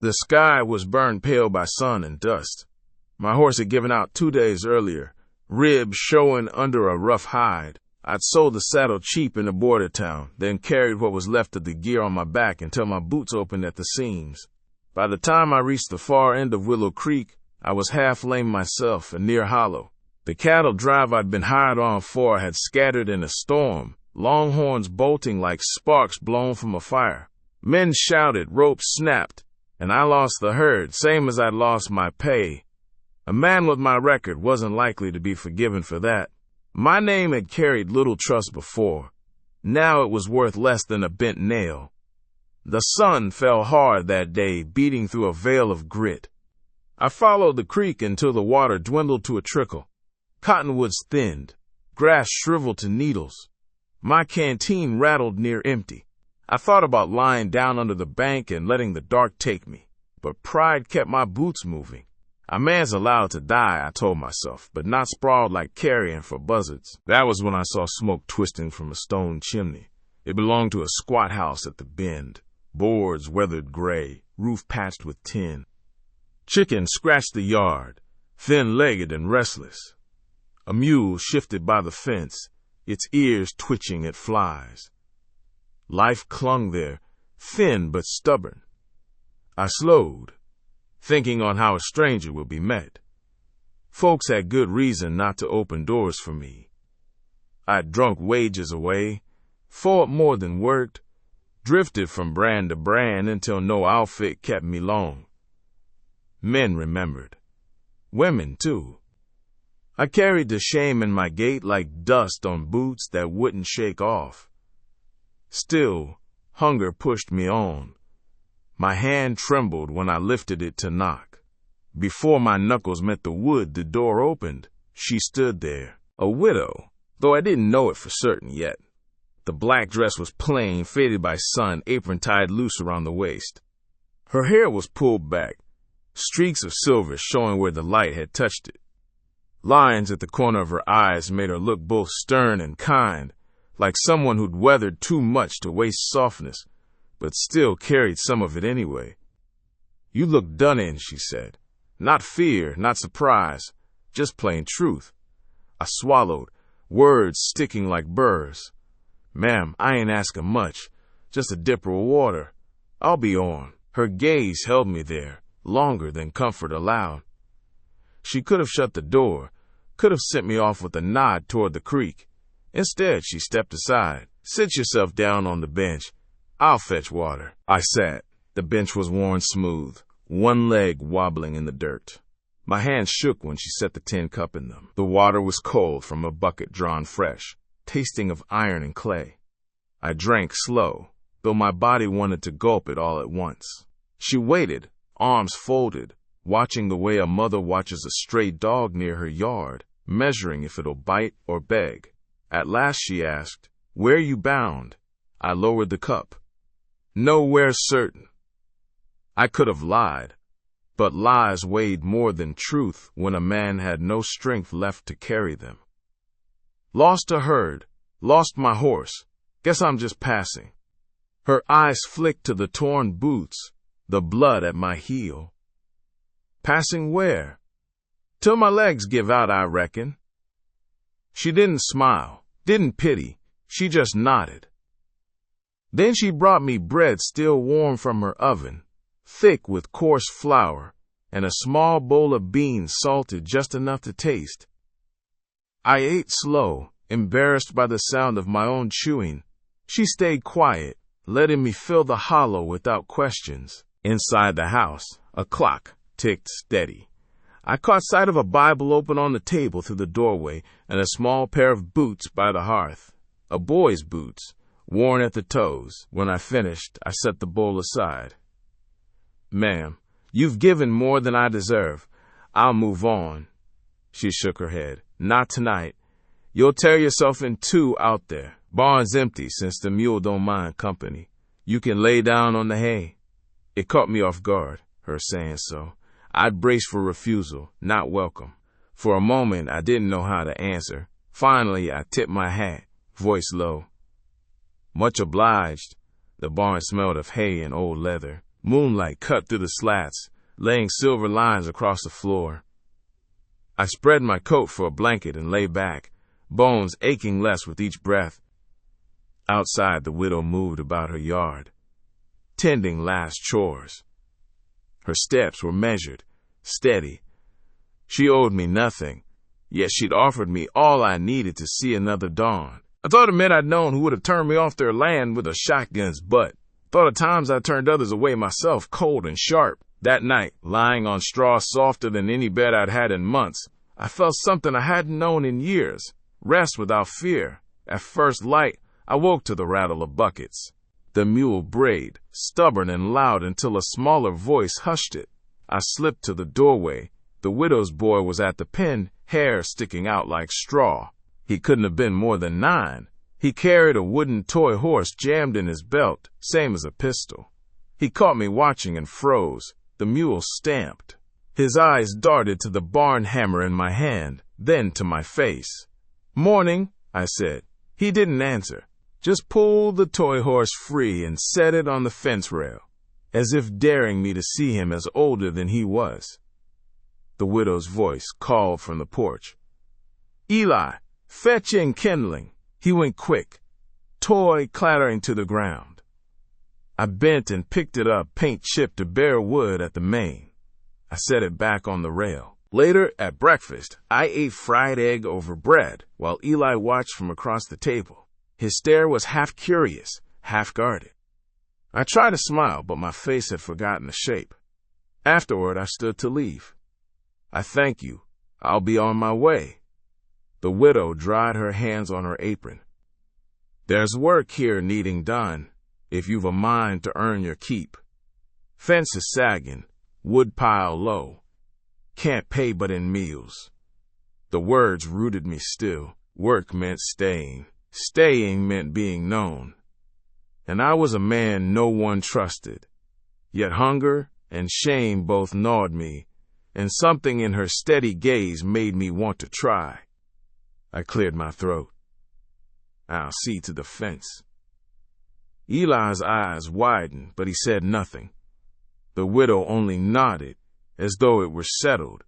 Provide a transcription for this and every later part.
The sky was burned pale by sun and dust. My horse had given out 2 days earlier, ribs showing under a rough hide. I'd sold the saddle cheap in a border town, then carried what was left of the gear on my back until my boots opened at the seams. By the time I reached the far end of Willow Creek, I was half lame myself and near hollow. The cattle drive I'd been hired on for had scattered in a storm, longhorns bolting like sparks blown from a fire. Men shouted, ropes snapped, and I lost the herd, same as I'd lost my pay. A man with my record wasn't likely to be forgiven for that. My name had carried little trust before. Now it was worth less than a bent nail. The sun fell hard that day, beating through a veil of grit. I followed the creek until the water dwindled to a trickle. Cottonwoods thinned, grass shriveled to needles. My canteen rattled near empty. I thought about lying down under the bank and letting the dark take me, but pride kept my boots moving. A man's allowed to die, I told myself, but not sprawled like carrion for buzzards. That was when I saw smoke twisting from a stone chimney. It belonged to a squat house at the bend, boards weathered gray, roof patched with tin. Chickens scratched the yard, thin-legged and restless. A mule shifted by the fence, its ears twitching at flies. Life clung there, thin but stubborn. I slowed, thinking on how a stranger would be met. Folks had good reason not to open doors for me. I'd drunk wages away, fought more than worked, drifted from brand to brand until no outfit kept me long. Men remembered. Women, too. I carried the shame in my gait like dust on boots that wouldn't shake off. Still, hunger pushed me on. My hand trembled when I lifted it to knock. Before my knuckles met the wood, the door opened. She stood there, a widow, though I didn't know it for certain yet. The black dress was plain, faded by sun, apron tied loose around the waist. Her hair was pulled back, streaks of silver showing where the light had touched it. Lines at the corner of her eyes made her look both stern and kind, like someone who'd weathered too much to waste softness, but still carried some of it anyway. "You look done in," she said. Not fear, not surprise, just plain truth. I swallowed, words sticking like burrs. "Ma'am, I ain't asking much, just a dipper of water. I'll be on." Her gaze held me there, longer than comfort allowed. She could have shut the door, could have sent me off with a nod toward the creek. Instead, she stepped aside. "Sit yourself down on the bench. I'll fetch water." I sat. The bench was worn smooth, one leg wobbling in the dirt. My hands shook when she set the tin cup in them. The water was cold from a bucket drawn fresh, tasting of iron and clay. I drank slow, though my body wanted to gulp it all at once. She waited, arms folded, watching the way a mother watches a stray dog near her yard, measuring if it'll bite or beg. At last she asked, "Where you bound?" I lowered the cup. "Nowhere certain." I could have lied, but lies weighed more than truth when a man had no strength left to carry them. "Lost a herd, lost my horse. Guess I'm just passing." Her eyes flicked to the torn boots, the blood at my heel. "Passing where?" "Till my legs give out, I reckon." She didn't smile, didn't pity, she just nodded. Then she brought me bread still warm from her oven, thick with coarse flour, and a small bowl of beans salted just enough to taste. I ate slow, embarrassed by the sound of my own chewing. She stayed quiet, letting me fill the hollow without questions. Inside the house, a clock ticked steady. I caught sight of a Bible open on the table through the doorway and a small pair of boots by the hearth. A boy's boots, worn at the toes. When I finished, I set the bowl aside. "Ma'am, you've given more than I deserve. I'll move on." She shook her head. "Not tonight. You'll tear yourself in two out there. Barn's empty since the mule don't mind company. You can lay down on the hay." It caught me off guard, her saying so. I'd braced for refusal, not welcome. For a moment, I didn't know how to answer. Finally, I tipped my hat, voice low. "Much obliged." The barn smelled of hay and old leather, Moonlight cut through the slats, laying silver lines across the floor. I spread my coat for a blanket and lay back, bones aching less with each breath. Outside, the widow moved about her yard, tending last chores. Her steps were measured, steady. She owed me nothing, yet she'd offered me all I needed to see another dawn. I thought of men I'd known who would have turned me off their land with a shotgun's butt. Thought of times I turned others away myself, cold and sharp. That night, lying on straw softer than any bed I'd had in months, I felt something I hadn't known in years, rest without fear. At first light, I woke to the rattle of buckets. The mule brayed, stubborn and loud until a smaller voice hushed it. I slipped to the doorway. The widow's boy was at the pen, hair sticking out like straw. He couldn't have been more than 9. He carried a wooden toy horse jammed in his belt, same as a pistol. He caught me watching and froze. The mule stamped. His eyes darted to the barn hammer in my hand, then to my face. "Morning," I said. He didn't answer, just pulled the toy horse free and set it on the fence rail, as if daring me to see him as older than he was. The widow's voice called from the porch. "Eli, fetch in kindling." He went quick, toy clattering to the ground. I bent and picked it up, paint chipped to bare wood at the main. I set it back on the rail. Later, at breakfast, I ate fried egg over bread while Eli watched from across the table. His stare was half curious, half guarded. I tried to smile, but my face had forgotten the shape. Afterward, I stood to leave. "I thank you. I'll be on my way." The widow dried her hands on her apron. "There's work here needing done, if you've a mind to earn your keep. Fence is sagging, wood pile low. Can't pay but in meals." The words rooted me still. Work meant staying. Staying meant being known. And I was a man no one trusted. Yet hunger and shame both gnawed me, and something in her steady gaze made me want to try. I cleared my throat. "I'll see to the fence." Eli's eyes widened, but he said nothing. The widow only nodded, as though it were settled.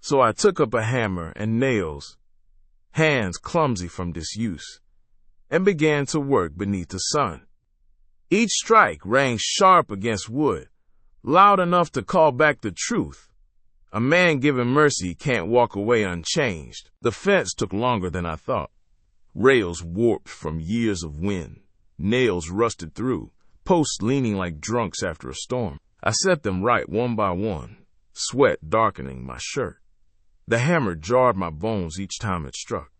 So I took up a hammer and nails, hands clumsy from disuse, and began to work beneath the sun. Each strike rang sharp against wood, loud enough to call back the truth. A man given mercy can't walk away unchanged. The fence took longer than I thought. Rails warped from years of wind, nails rusted through, posts leaning like drunks after a storm. I set them right one by one, sweat darkening my shirt. The hammer jarred my bones each time it struck.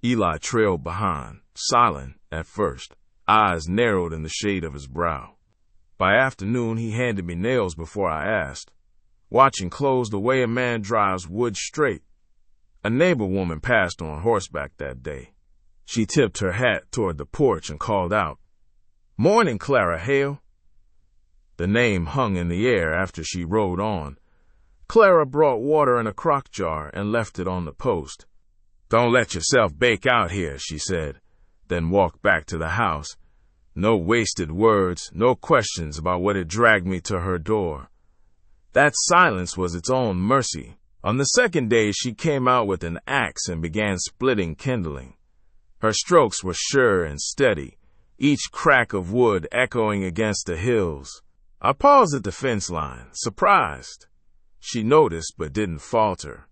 Eli trailed behind, silent at first, eyes narrowed in the shade of his brow. By afternoon, he handed me nails before I asked, watching close the way a man drives wood straight. A neighbor woman passed on horseback that day. She tipped her hat toward the porch and called out, "Morning, Clara Hale." The name hung in the air after she rode on. Clara brought water in a crock jar and left it on the post. "Don't let yourself bake out here," she said, then walked back to the house. No wasted words, no questions about what had dragged me to her door. That silence was its own mercy. On the second day, she came out with an axe and began splitting kindling. Her strokes were sure and steady, each crack of wood echoing against the hills. I paused at the fence line, surprised. She noticed but didn't falter.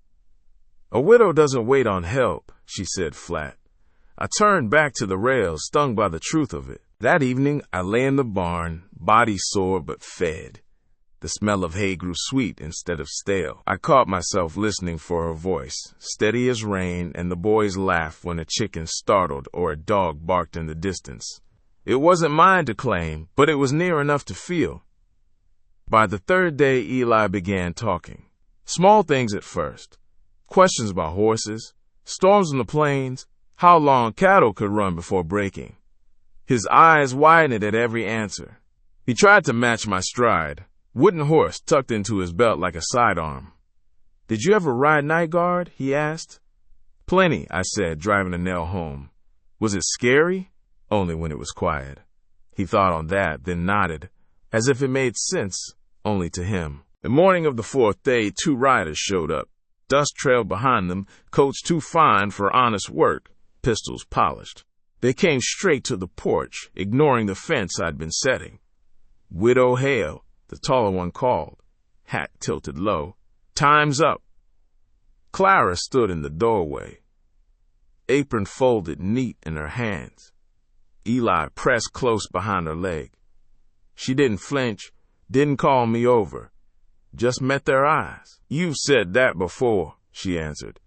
"A widow doesn't wait on help," she said flat. I turned back to the rail, stung by the truth of it. That evening, I lay in the barn, body sore but fed. The smell of hay grew sweet instead of stale. I caught myself listening for her voice, steady as rain, and the boys' laugh when a chicken startled or a dog barked in the distance. It wasn't mine to claim, but it was near enough to feel. By the third day, Eli began talking. Small things at first. Questions about horses, storms on the plains, how long cattle could run before breaking. His eyes widened at every answer. He tried to match my stride. Wooden horse tucked into his belt like a sidearm. "Did you ever ride night guard?" he asked. "Plenty," I said, driving a nail home. "Was it scary?" "Only when it was quiet." He thought on that, then nodded. as if it made sense only to him. The morning of the fourth day, 2 riders showed up. Dust trailed behind them, coats too fine for honest work, pistols polished. They came straight to the porch, ignoring the fence I'd been setting. Widow Hale, the taller one, called, hat tilted low. "Time's up." Clara stood in the doorway, apron folded neat in her hands. Eli pressed close behind her leg. She didn't flinch, didn't call me over, just met their eyes. "You've said that before," she answered.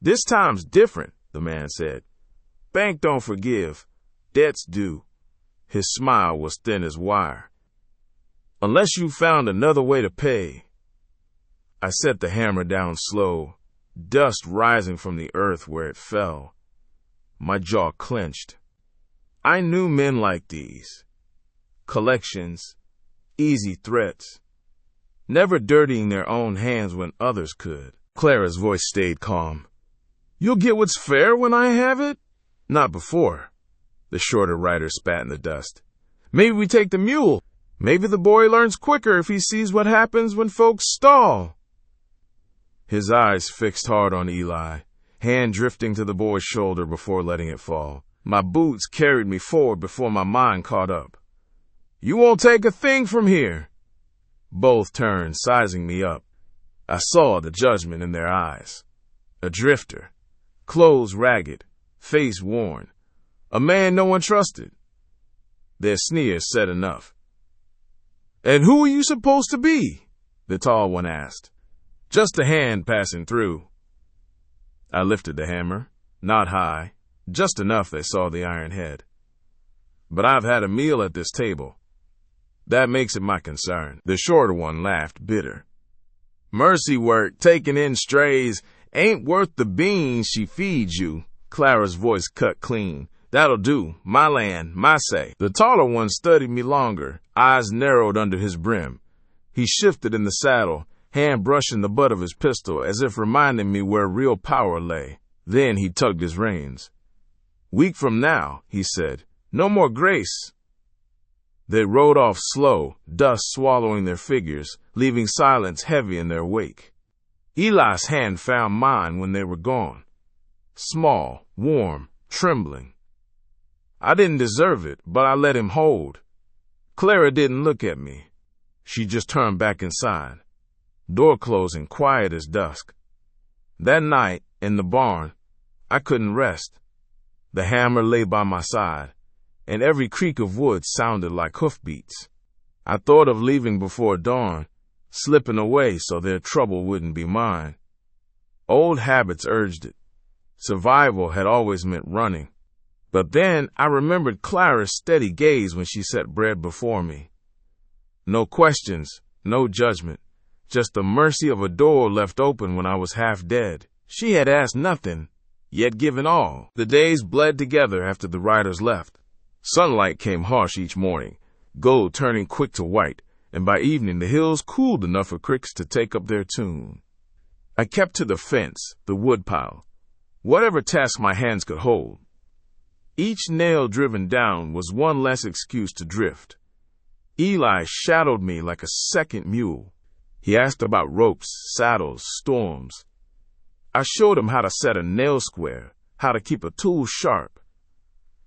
"This time's different," the man said. "Bank don't forgive, debts do." His smile was thin as wire. "Unless you found another way to pay." I set the hammer down slow, dust rising from the earth where it fell. My jaw clenched. I knew men like these. Collections, easy threats, never dirtying their own hands when others could. Clara's voice stayed calm. "You'll get what's fair when I have it?" "Not before." The shorter rider spat in the dust. "Maybe we take the mule. Maybe the boy learns quicker if he sees what happens when folks stall." His eyes fixed hard on Eli, hand drifting to the boy's shoulder before letting it fall. My boots carried me forward before my mind caught up. "You won't take a thing from here." Both turned, sizing me up. I saw the judgment in their eyes. A drifter, clothes ragged, face worn, a man no one trusted. Their sneers said enough. "And who are you supposed to be?" the tall one asked. "Just a hand passing through." I lifted the hammer, not high, just enough they saw the iron head. "But I've had a meal at this table. That makes it my concern." The shorter one laughed bitter. "Mercy work, taking in strays, ain't worth the beans she feeds you." Clara's voice cut clean. "That'll do. My land, my say." The taller one studied me longer, eyes narrowed under his brim. He shifted in the saddle, hand brushing the butt of his pistol as if reminding me where real power lay. Then he tugged his reins. "Week from now," he said, "no more grace." They rode off slow, dust swallowing their figures, leaving silence heavy in their wake. Eli's hand found mine when they were gone. Small, warm, trembling. I didn't deserve it, but I let him hold. Clara didn't look at me. She just turned back inside, door closing, quiet as dusk. That night, in the barn, I couldn't rest. The hammer lay by my side, and every creak of wood sounded like hoofbeats. I thought of leaving before dawn, slipping away so their trouble wouldn't be mine. Old habits urged it. Survival had always meant running. But then I remembered Clara's steady gaze when she set bread before me. No questions, no judgment, just the mercy of a door left open when I was half dead. She had asked nothing, yet given all. The days bled together after the riders left. Sunlight came harsh each morning, gold turning quick to white, and by evening the hills cooled enough for crickets to take up their tune. I kept to the fence, the woodpile, whatever task my hands could hold. Each nail driven down was one less excuse to drift. Eli shadowed me like a second mule. He asked about ropes, saddles, storms. I showed him how to set a nail square, how to keep a tool sharp.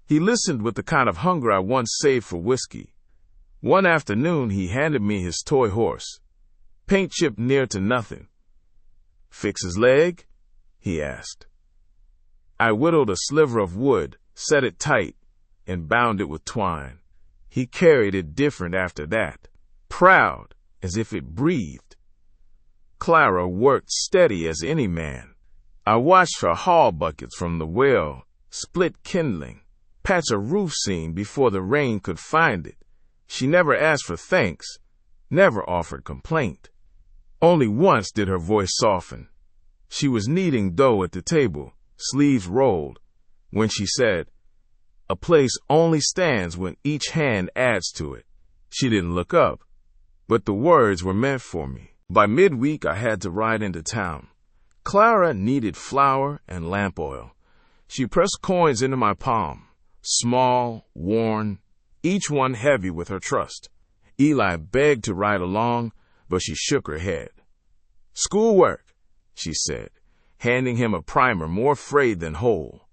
He listened with the kind of hunger I once saved for whiskey. One afternoon he handed me his toy horse, paint chipped near to nothing. "Fix his leg?" he asked. I whittled a sliver of wood, set it tight, and bound it with twine. He carried it different after that, proud, as if it breathed. Clara worked steady as any man. I watched her haul buckets from the well, split kindling, patch a roof seam before the rain could find it. She never asked for thanks, never offered complaint. Only once did her voice soften. She was kneading dough at the table, sleeves rolled, when she said, "A place only stands when each hand adds to it." She didn't look up, but the words were meant for me. By midweek, I had to ride into town. Clara needed flour and lamp oil. She pressed coins into my palm, small, worn, each one heavy with her trust. Eli begged to ride along, but she shook her head. "Schoolwork," she said, handing him a primer more frayed than whole.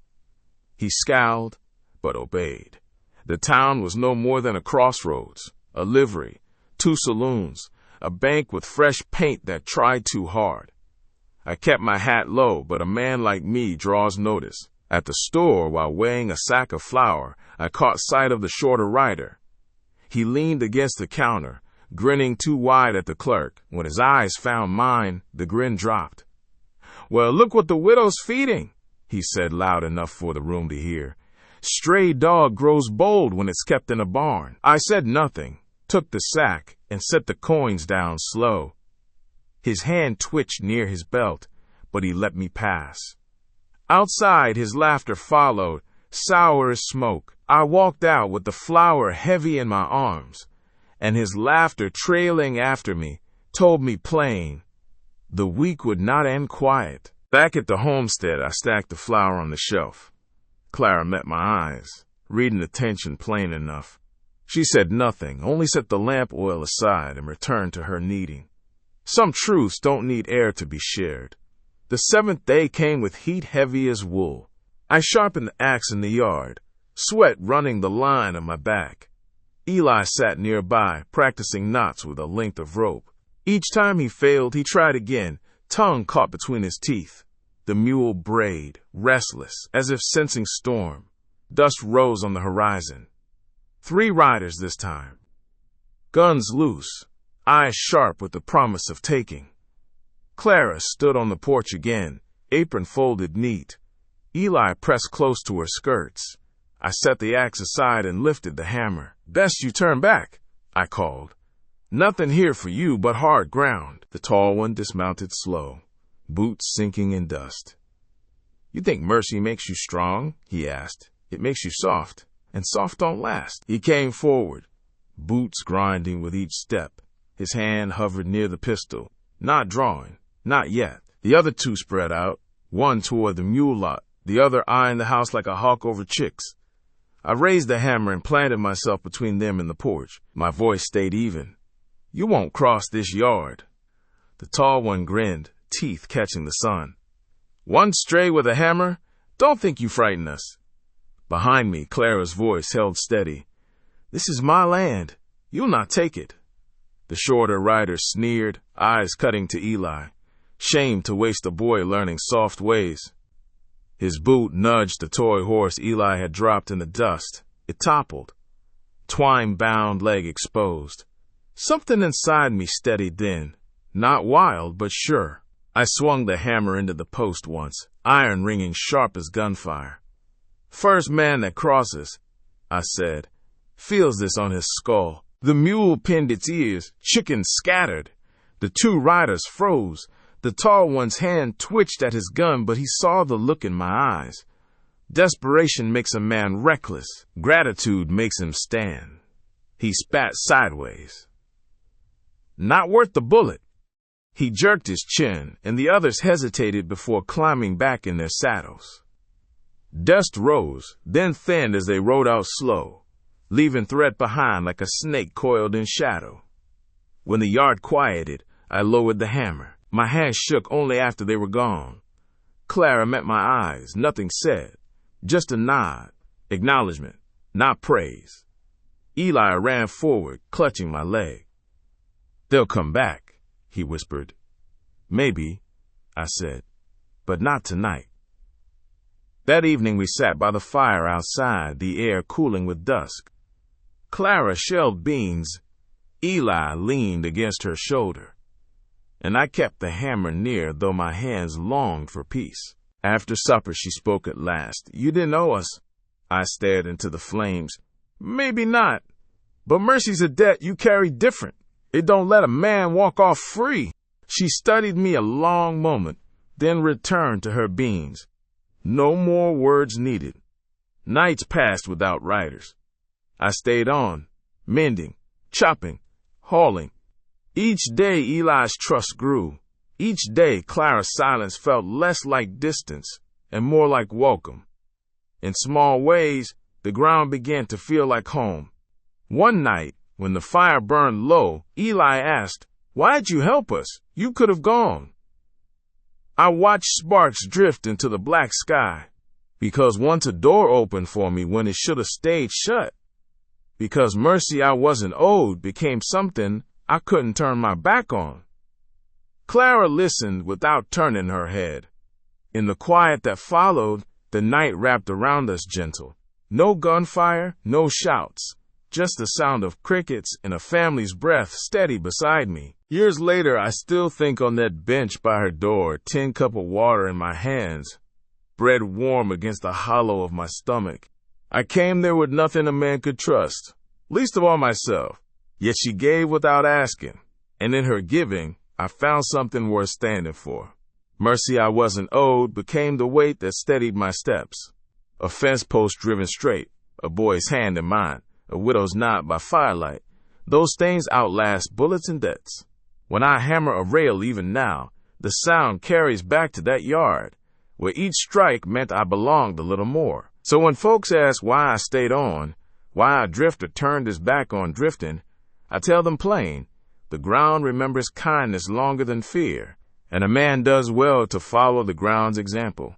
He scowled, but obeyed. The town was no more than a crossroads, a livery, 2 saloons, a bank with fresh paint that tried too hard. I kept my hat low, but a man like me draws notice. At the store, while weighing a sack of flour, I caught sight of the shorter rider. He leaned against the counter, grinning too wide at the clerk. When his eyes found mine, the grin dropped. "Well, look what the widow's feeding," he said loud enough for the room to hear. "Stray dog grows bold when it's kept in a barn." I said nothing, took the sack, and set the coins down slow. His hand twitched near his belt, but he let me pass. Outside, his laughter followed, sour as smoke. I walked out with the flour heavy in my arms, and his laughter trailing after me told me plain, the week would not end quiet. Back at the homestead, I stacked the flour on the shelf. Clara met my eyes, reading the tension plain enough. She said nothing, only set the lamp oil aside and returned to her kneading. Some truths don't need air to be shared. The 7th day came with heat heavy as wool. I sharpened the axe in the yard, sweat running the line on my back. Eli sat nearby, practicing knots with a length of rope. Each time he failed, he tried again, tongue caught between his teeth. The mule brayed, restless, as if sensing storm. Dust rose on the horizon. 3 riders this time. Guns loose, eyes sharp with the promise of taking. Clara stood on the porch again, apron folded neat. Eli pressed close to her skirts. I set the axe aside and lifted the hammer. "Best you turn back," I called. "Nothing here for you but hard ground." The tall one dismounted slow, boots sinking in dust. "You think mercy makes you strong?" he asked. "It makes you soft, and soft don't last." He came forward, boots grinding with each step. His hand hovered near the pistol, not drawing, not yet. The other 2 spread out, one toward the mule lot, the other eyeing the house like a hawk over chicks. I raised the hammer and planted myself between them and the porch. My voice stayed even. "You won't cross this yard." The tall one grinned, teeth catching the sun. "One stray with a hammer? Don't think you frighten us." Behind me, Clara's voice held steady. "This is my land. You'll not take it." The shorter rider sneered, eyes cutting to Eli. Shame to waste a boy learning soft ways. His boot nudged the toy horse Eli had dropped in the dust. It toppled, twine-bound leg exposed. Something inside me steadied then, not wild but sure. I swung the hammer into the post once, iron ringing sharp as gunfire. "First man that crosses," I said, "feels this on his skull." The mule pinned its ears, chickens scattered. The 2 riders froze. The tall one's hand twitched at his gun, but he saw the look in my eyes. Desperation makes a man reckless. Gratitude makes him stand. He spat sideways. "Not worth the bullet." He jerked his chin, and the others hesitated before climbing back in their saddles. Dust rose, then thinned as they rode out slow, leaving threat behind like a snake coiled in shadow. When the yard quieted, I lowered the hammer. My hands shook only after they were gone. Clara met my eyes, nothing said, just a nod, acknowledgement, not praise. Eli ran forward, clutching my leg. "They'll come back," he whispered. "Maybe," I said, "but not tonight." That evening we sat by the fire outside, the air cooling with dusk. Clara shelled beans. Eli leaned against her shoulder, and I kept the hammer near, though my hands longed for peace. After supper, she spoke at last. "You didn't owe us." I stared into the flames. "Maybe not, but mercy's a debt you carry different. It don't let a man walk off free." She studied me a long moment, then returned to her beans. No more words needed. Nights passed without riders. I stayed on, mending, chopping, hauling. Each day Eli's trust grew. Each day Clara's silence felt less like distance and more like welcome. In small ways, the ground began to feel like home. One night, When the fire burned low, Eli asked, "Why'd you help us? You could have gone." I watched sparks drift into the black sky. Because once a door opened for me when it should have stayed shut. Because mercy I wasn't owed became something I couldn't turn my back on. Clara listened without turning her head. In the quiet that followed, the night wrapped around us gentle. No gunfire, no shouts, just the sound of crickets and a family's breath steady beside me. Years later, I still think on that bench by her door, tin cup of water in my hands, bread warm against the hollow of my stomach. I came there with nothing a man could trust, least of all myself. Yet she gave without asking, and in her giving, I found something worth standing for. Mercy I wasn't owed became the weight that steadied my steps. A fence post driven straight, a boy's hand in mine, a widow's nod by firelight. Those things outlast bullets and debts. When I hammer a rail even now, the sound carries back to that yard, where each strike meant I belonged a little more. So when folks ask why I stayed on, why a drifter turned his back on drifting, I tell them plain, the ground remembers kindness longer than fear, and a man does well to follow the ground's example.